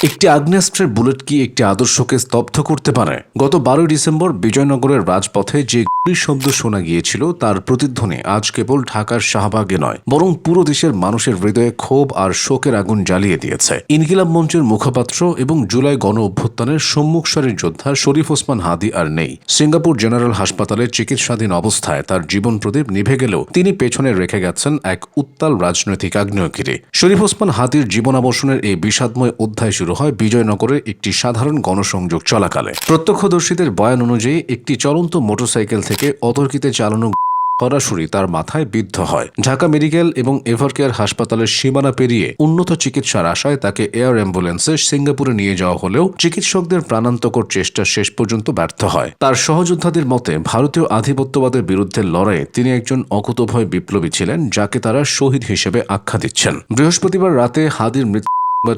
একটি আগ্নেয়াস্ত্রের বুলেট কি একটি আদর্শকে স্তব্ধ করতে পারে? গত 12 ডিসেম্বর বিজয়নগরের রাজপথে যে গুলির শব্দ শোনা গিয়েছিল তার প্রতিধ্বনি আজ কেবল ঢাকার শাহবাগে নয়, বরং পুরো দেশের মানুষের হৃদয়ে ক্ষোভ আর শোকের আগুন জ্বালিয়ে দিয়েছে। ইনকিলাব মঞ্চের মুখপাত্র এবং জুলাই গণ অভ্যুত্থানের সম্মুখ সারির যোদ্ধা শরীফ ওসমান হাদী আর নেই। সিঙ্গাপুর জেনারেল হাসপাতালে চিকিৎসাধীন অবস্থায় তার জীবন প্রদীপ নিভে গেলেও তিনি পেছনে রেখে গেছেন এক উত্তাল রাজনৈতিক আগ্নেয়গিরি। শরীফ ওসমান হাদীর জীবনাবসানের এই বিষাদময় অধ্যায় শুরু হয় বিজয়নগরে একটি সাধারণ গণসংযোগ চলাকালে। প্রত্যক্ষদর্শীদের বয়ান অনুযায়ী একটি চলন্ত মোটরসাইকেল থেকে অতর্কিতে চালানো সরাসরি তার মাথায় বিদ্ধ হয়। ঢাকা মেডিকেল এবং এভারকেয়ার হাসপাতালের সীমানা পেরিয়ে উন্নত চিকিৎসার আশায় তাকে এয়ার অ্যাম্বুলেন্সে সিঙ্গাপুরে নিয়ে যাওয়া হলেও চিকিৎসকদের প্রাণান্তকর চেষ্টা শেষ পর্যন্ত ব্যর্থ হয়। তার সহযোদ্ধাদের মতে ভারতীয় আধিপত্যবাদের বিরুদ্ধে লড়াইয়ে তিনি একজন অকুতোভয় বিপ্লবী ছিলেন, যাকে তারা শহীদ হিসেবে আখ্যা দিচ্ছেন। বৃহস্পতিবার রাতে হাদীর মৃত্যু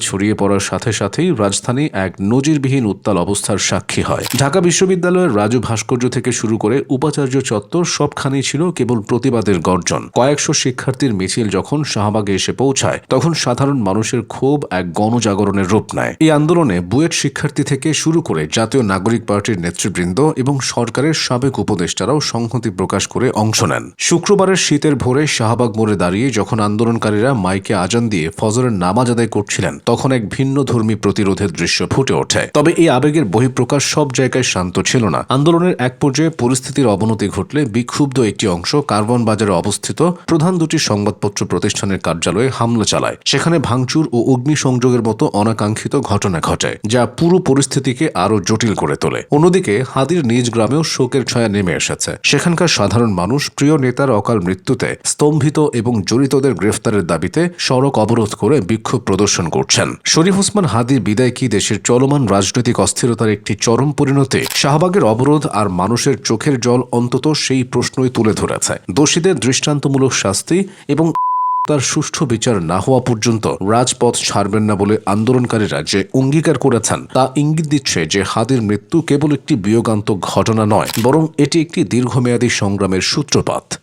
ছড়িয়ে পড়ার সাথে সাথেই রাজধানী এক নজিরবিহীন উত্তাল অবস্থার সাক্ষী হয়। ঢাকা বিশ্ববিদ্যালয়ের রাজু ভাস্কর্য থেকে শুরু করে উপাচার্য চত্বর সবখানেই ছিল কেবল প্রতিবাদের গর্জন। কয়েকশো শিক্ষার্থীর মিছিল যখন শাহবাগে এসে পৌঁছায় তখন সাধারণ মানুষের ক্ষোভ এক গণজাগরণের রূপ নেয়। এই আন্দোলনে বুয়েট শিক্ষার্থী থেকে শুরু করে জাতীয় নাগরিক পার্টির নেতৃবৃন্দ এবং সরকারের সাবেক উপদেষ্টারাও সংহতি প্রকাশ করে অংশ নেন। শুক্রবারের শীতের ভোরে শাহবাগ মোড়ে দাঁড়িয়ে যখন আন্দোলনকারীরা মাইকে আজান দিয়ে ফজরের নামাজ আদায় করছিলেন তখন এক ভিন্ন ধর্মী প্রতিরোধের দৃশ্য ফুটে ওঠে। তবে এই আবেগের বহিঃপ্রকাশ সব জায়গায় শান্ত ছিল না। আন্দোলনের এক পর্যায়ে পরিস্থিতির অবনতি ঘটলে বিক্ষুব্ধ একটি অংশ কার্বন বাজারে অবস্থিত প্রধান দুটি সংবাদপত্র প্রতিষ্ঠানের কার্যালয়ে হামলা চালায়। সেখানে ভাঙচুর ও অগ্নিসংযোগের মতো অনাকাঙ্ক্ষিত ঘটনা ঘটে, যা পুরো পরিস্থিতিকে আরও জটিল করে তোলে। অন্যদিকে হাদীর নিজ গ্রামেও শোকের ছায়া নেমে এসেছে। সেখানকার সাধারণ মানুষ প্রিয় নেতার অকাল মৃত্যুতে স্তম্ভিত এবং জড়িতদের গ্রেফতারের দাবিতে সড়ক অবরোধ করে বিক্ষোভ প্রদর্শন করছে। শরীফ ওসমান হাদীর বিদায় কি দেশের চলমান রাজনৈতিক অস্থিরতার একটি চরম পরিণতি? শাহবাগের অবরোধ আর মানুষের চোখের জল অন্তত সেই প্রশ্নই তুলে ধরেছে। দোষীদের দৃষ্টান্তমূলক শাস্তি এবং তার সুষ্ঠু বিচার না হওয়া পর্যন্ত রাজপথ ছাড়বেন না বলে আন্দোলনকারীরা যে অঙ্গীকার করেছেন তা ইঙ্গিত দিচ্ছে যে হাদীর মৃত্যু কেবল একটি বিয়োগান্তক ঘটনা নয়, বরং এটি একটি দীর্ঘমেয়াদী সংগ্রামের সূত্রপাত।